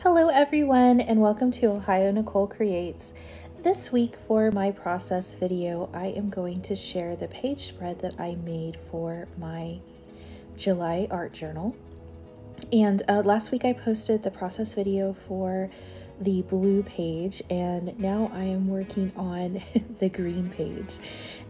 Hello everyone and welcome to Ohio Nicole Creates. This week for my process video, I am going to share the page spread that I made for my July art journal. And last week I posted the process video for the blue page, and now I am working on the green page.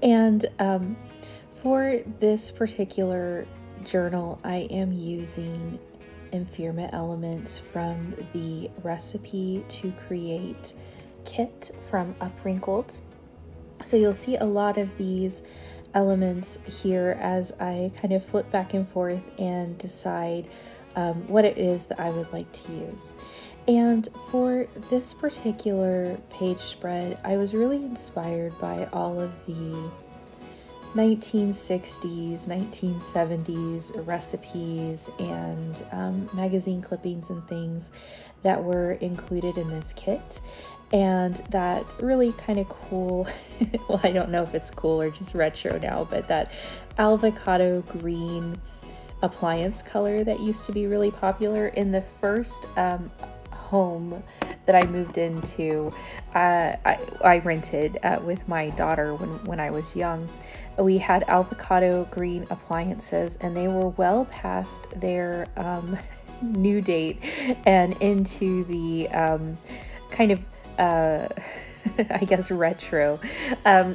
And for this particular journal, I am using ephemera elements from the recipe to create kit from UpWrinkled. So you'll see a lot of these elements here as I kind of flip back and forth and decide what it is that I would like to use. And for this particular page spread, I was really inspired by all of the 1960s, 1970s recipes and magazine clippings and things that were included in this kit. And that really kind of cool, well, I don't know if it's cool or just retro now, but that avocado green appliance color that used to be really popular in the first home that I moved into. I rented with my daughter when I was young. We had avocado green appliances, and they were well past their new date and into the kind of I guess retro.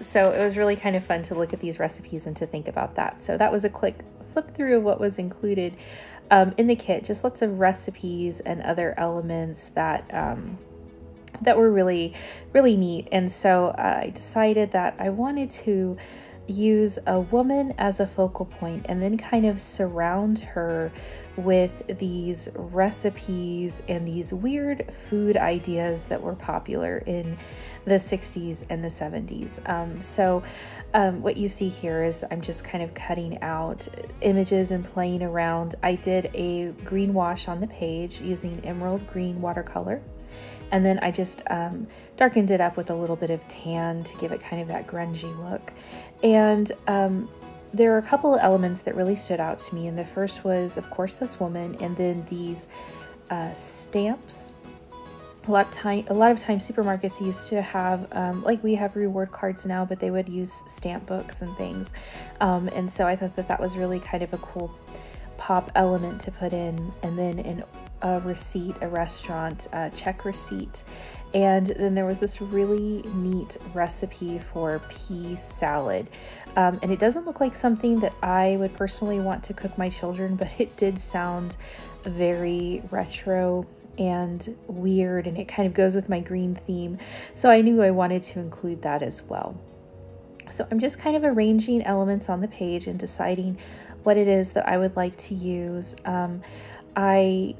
So it was really kind of fun to look at these recipes and to think about that. So that was a quick flip through of what was included in the kit. Just lots of recipes and other elements that that were really neat. And so I decided that I wanted to use a woman as a focal point and then kind of surround her with these recipes and these weird food ideas that were popular in the 60s and the 70s. What you see here is I'm just kind of cutting out images and playing around. I did a green wash on the page using emerald green watercolor. And then I just darkened it up with a little bit of tan to give it kind of that grungy look. And there are a couple of elements that really stood out to me. And the first was, of course, this woman, and then these stamps. A lot of times supermarkets used to have, like we have reward cards now, but they would use stamp books and things. And so I thought that that was really kind of a cool pop element to put in. And then a receipt, a restaurant check receipt. And then there was this really neat recipe for pea salad. And it doesn't look like something that I would personally want to cook my children, but it did sound very retro and weird, and it kind of goes with my green theme. So I knew I wanted to include that as well. So I'm just kind of arranging elements on the page and deciding what it is that I would like to use. I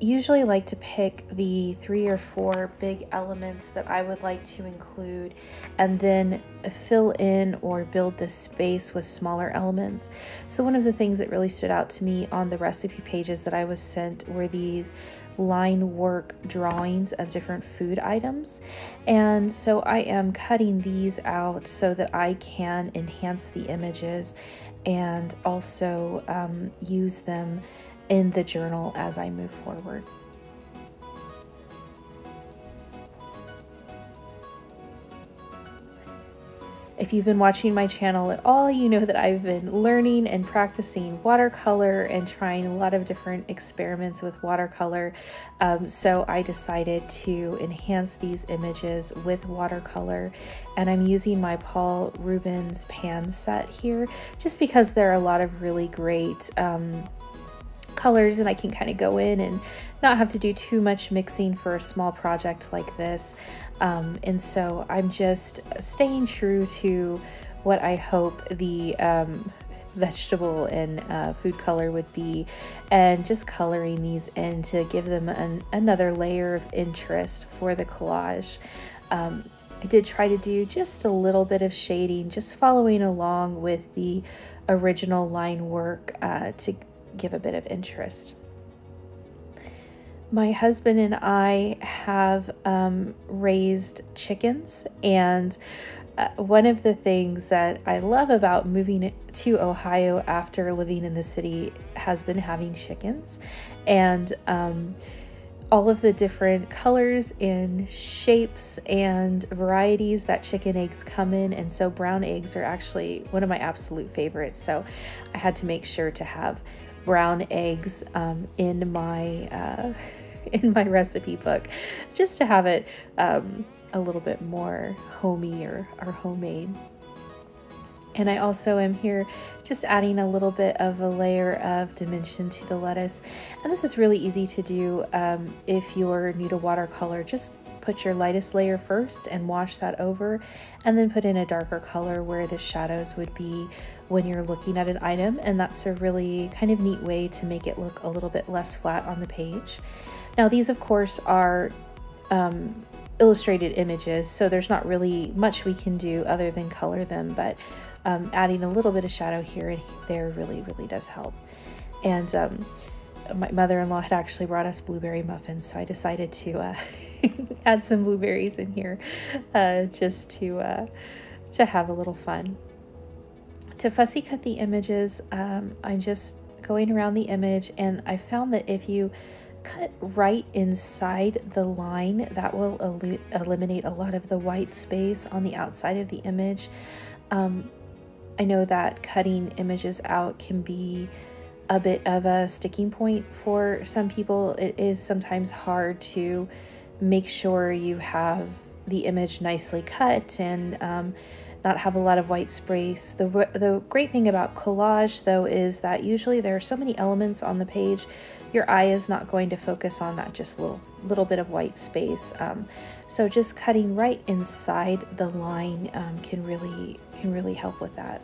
usually like to pick the 3 or 4 big elements that I would like to include and then fill in or build the space with smaller elements. So one of the things that really stood out to me on the recipe pages that I was sent were these line work drawings of different food items. And so I am cutting these out so that I can enhance the images and also use them in the journal as I move forward. If you've been watching my channel at all, you know that I've been learning and practicing watercolor and trying a lot of different experiments with watercolor. So I decided to enhance these images with watercolor, and I'm using my Paul Rubens pan set here just because there are a lot of really great colors, and I can kind of go in and not have to do too much mixing for a small project like this. And so I'm just staying true to what I hope the vegetable and food color would be, and just coloring these in to give them another layer of interest for the collage. I did try to do just a little bit of shading, just following along with the original line work to give a bit of interest. My husband and I have raised chickens, and one of the things that I love about moving to Ohio after living in the city has been having chickens. And all of the different colors and shapes and varieties that chicken eggs come in. And so brown eggs are actually one of my absolute favorites. So I had to make sure to have brown eggs in my in my recipe book, just to have it a little bit more homey or homemade. And I also am here just adding a little bit of a layer of dimension to the lettuce. And this is really easy to do if you're new to watercolor. Just put your lightest layer first and wash that over, and then put in a darker color where the shadows would be when you're looking at an item. And that's a really kind of neat way to make it look a little bit less flat on the page. Now these of course are illustrated images, so there's not really much we can do other than color them, but adding a little bit of shadow here and there really does help. And my mother-in-law had actually brought us blueberry muffins, so I decided to add some blueberries in here just to have a little fun. To fussy cut the images, I'm just going around the image, and I found that if you cut right inside the line, that will eliminate a lot of the white space on the outside of the image. I know that cutting images out can be a bit of a sticking point for some people. It is sometimes hard to make sure you have the image nicely cut and not have a lot of white space. The great thing about collage though is that usually there are so many elements on the page, your eye is not going to focus on that just little bit of white space. So just cutting right inside the line can really help with that.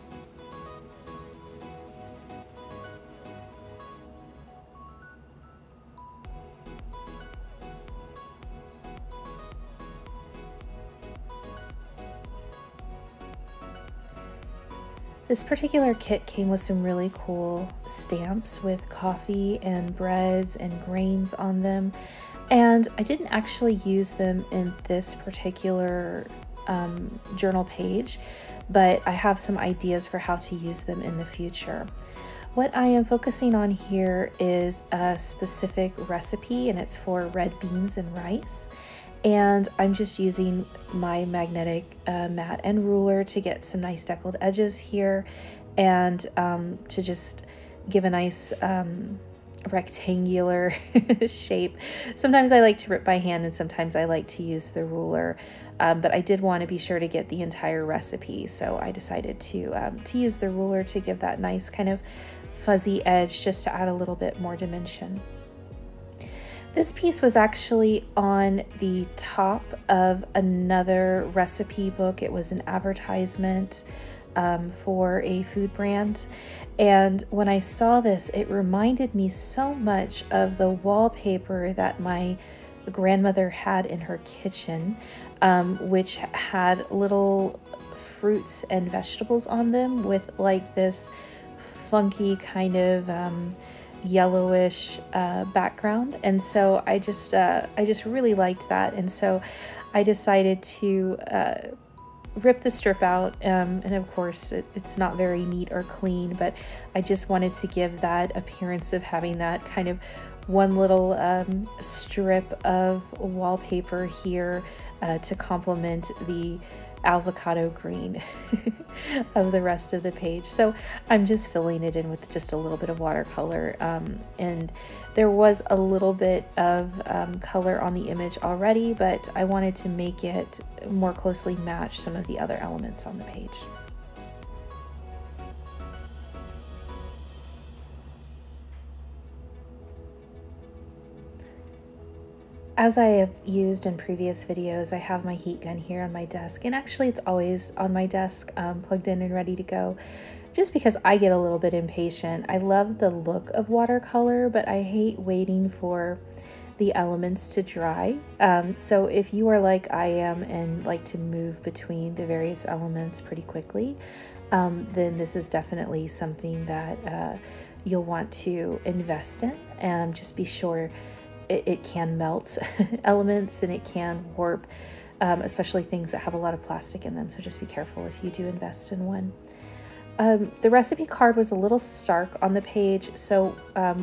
This particular kit came with some really cool stamps with coffee and breads and grains on them, and I didn't actually use them in this particular journal page, but I have some ideas for how to use them in the future. What I am focusing on here is a specific recipe, and it's for red beans and rice. And I'm just using my magnetic mat and ruler to get some nice deckled edges here, and to just give a nice rectangular shape. Sometimes I like to rip by hand and sometimes I like to use the ruler, but I did want to be sure to get the entire recipe, so I decided to use the ruler to give that nice kind of fuzzy edge, just to add a little bit more dimension. This piece was actually on the top of another recipe book. It was an advertisement for a food brand. And when I saw this, it reminded me so much of the wallpaper that my grandmother had in her kitchen, which had little fruits and vegetables on them with like this funky kind of yellowish background. And so I just really liked that, and so I decided to rip the strip out, and of course it's not very neat or clean, but I just wanted to give that appearance of having that kind of one little strip of wallpaper here to complement the avocado green of the rest of the page. So I'm just filling it in with just a little bit of watercolor, and there was a little bit of color on the image already, but I wanted to make it more closely match some of the other elements on the page. As I have used in previous videos, I have my heat gun here on my desk, and actually it's always on my desk, plugged in and ready to go, just because I get a little bit impatient. I love the look of watercolor, but I hate waiting for the elements to dry. So if you are like I am and like to move between the various elements pretty quickly, then this is definitely something that you'll want to invest in, and just be sure it can melt elements and it can warp, especially things that have a lot of plastic in them. So just be careful if you do invest in one. The recipe card was a little stark on the page, so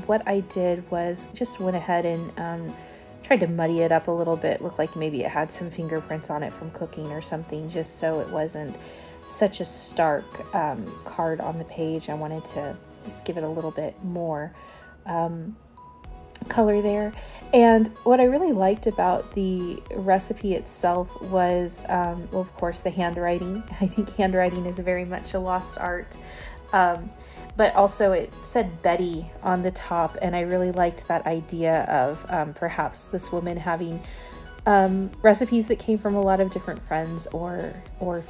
what I did was just went ahead and tried tried to muddy it up a little bit. Looked like maybe it had some fingerprints on it from cooking or something, just so it wasn't such a stark card on the page. I wanted to just give it a little bit more color there. And what I really liked about the recipe itself was, well, of course, the handwriting. I think handwriting is very much a lost art. But also it said Betty on the top, and I really liked that idea of perhaps this woman having recipes that came from a lot of different friends or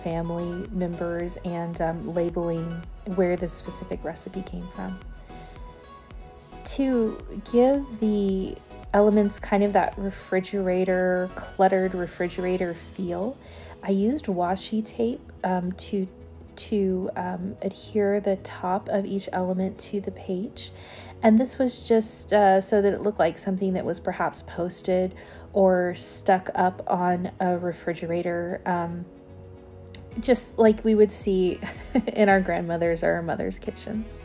family members, and labeling where the specific recipe came from. To give the elements kind of that cluttered refrigerator feel, I used washi tape to adhere the top of each element to the page. And this was just so that it looked like something that was perhaps posted or stuck up on a refrigerator, just like we would see in our grandmother's or our mother's kitchens.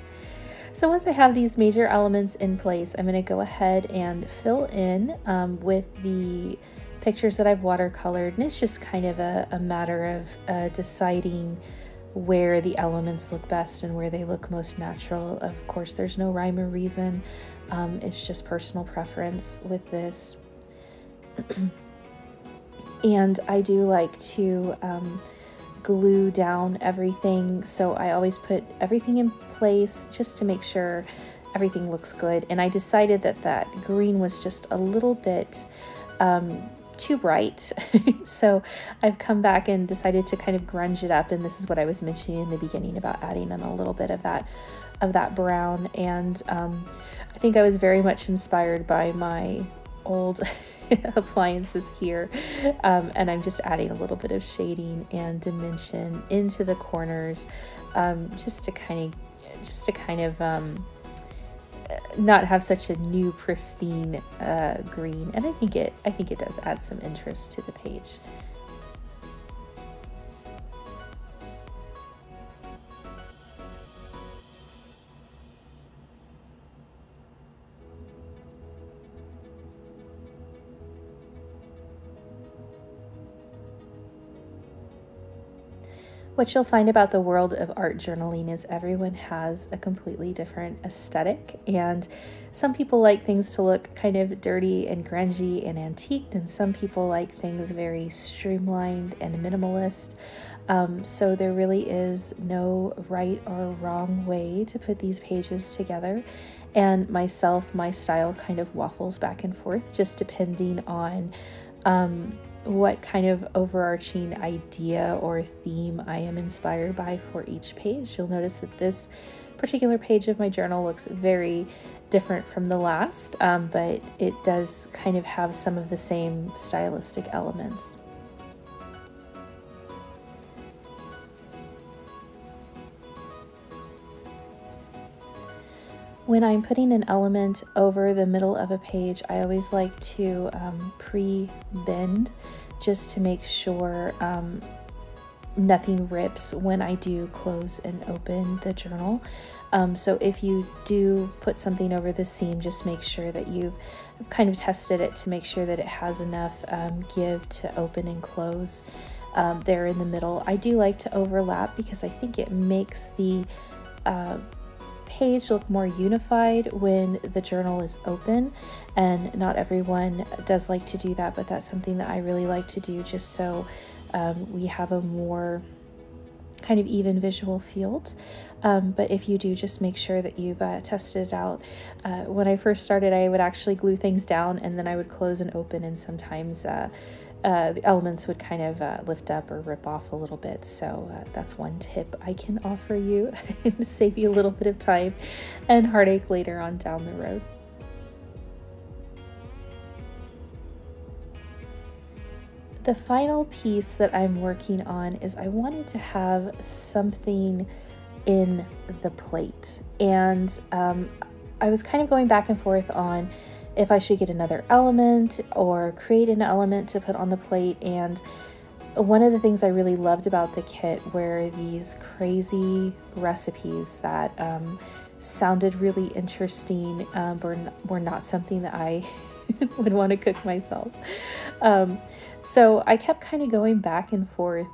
So once I have these major elements in place, I'm going to go ahead and fill in with the pictures that I've watercolored. And it's just kind of a matter of deciding where the elements look best and where they look most natural. Of course, there's no rhyme or reason. It's just personal preference with this. And I do like to glue down everything, so I always put everything in place just to make sure everything looks good. And I decided that that green was just a little bit too bright. So I've come back and decided to kind of grunge it up, and this is what I was mentioning in the beginning about adding in a little bit of that brown. And I think I was very much inspired by my old appliances here, and I'm just adding a little bit of shading and dimension into the corners, just to kind of not have such a new pristine green. And I think it does add some interest to the page. What you'll find about the world of art journaling is everyone has a completely different aesthetic, and some people like things to look kind of dirty and grungy and antiqued, and some people like things very streamlined and minimalist. So there really is no right or wrong way to put these pages together. And my style kind of waffles back and forth, just depending on what kind of overarching idea or theme I am inspired by for each page. You'll notice that this particular page of my journal looks very different from the last, but it does kind of have some of the same stylistic elements. When I'm putting an element over the middle of a page, I always like to pre-bend, just to make sure nothing rips when I do close and open the journal. So if you do put something over the seam, just make sure that you've kind of tested it to make sure that it has enough give to open and close there in the middle. I do like to overlap because I think it makes the page look more unified when the journal is open, and not everyone does like to do that, but that's something that I really like to do, just so we have a more kind of even visual field. But if you do, just make sure that you've tested it out. When I first started, I would actually glue things down and then I would close and open, and sometimes the elements would kind of lift up or rip off a little bit. So that's one tip I can offer you to save you a little bit of time and heartache later on down the road. The final piece that I'm working on is I wanted to have something in the plate, and I was kind of going back and forth on if I should get another element or create an element to put on the plate. And one of the things I really loved about the kit were these crazy recipes that sounded really interesting, were not something that I would want to cook myself. So I kept kind of going back and forth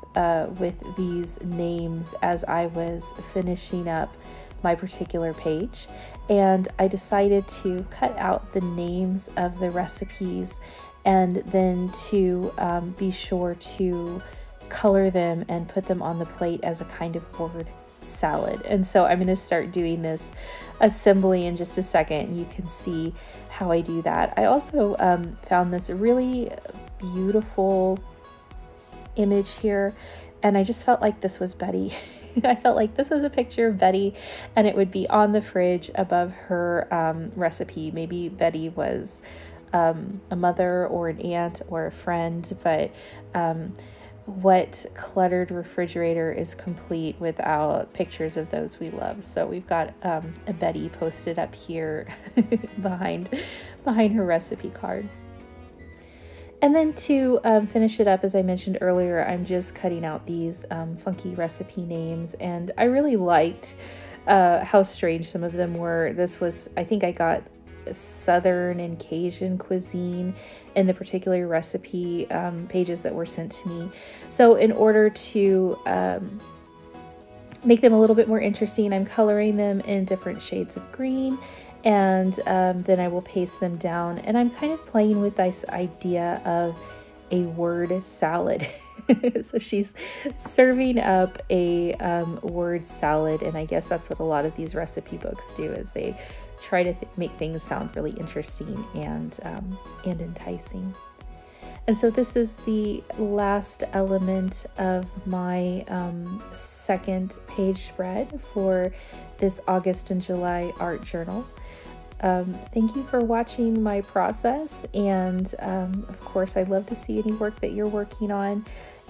with these names as I was finishing up my particular page, and I decided to cut out the names of the recipes and then to be sure to color them and put them on the plate as a kind of word salad. And so I'm going to start doing this assembly in just a second. You can see how I do that. I also found this really beautiful image here, and I just felt like this was Betty. I felt like this was a picture of Betty, and it would be on the fridge above her recipe. Maybe Betty was a mother or an aunt or a friend, but what cluttered refrigerator is complete without pictures of those we love? So we've got a Betty posted up here behind her recipe card. And then to finish it up, as I mentioned earlier, I'm just cutting out these funky recipe names, and I really liked how strange some of them were. This was, I think I got Southern and Cajun cuisine in the particular recipe pages that were sent to me. So in order to make them a little bit more interesting, I'm coloring them in different shades of green, and then I will paste them down, and I'm kind of playing with this idea of a word salad. So she's serving up a word salad, and I guess that's what a lot of these recipe books do, is they try to make things sound really interesting and enticing. And so this is the last element of my second page spread for this August and July art journal. Thank you for watching my process, and of course I'd love to see any work that you're working on,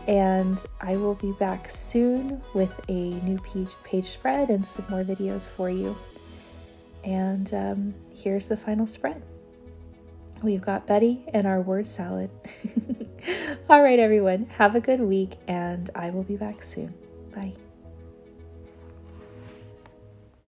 and I will be back soon with a new page spread and some more videos for you. And here's the final spread. We've got Betty and our word salad. All right, everyone, have a good week, and I will be back soon. Bye.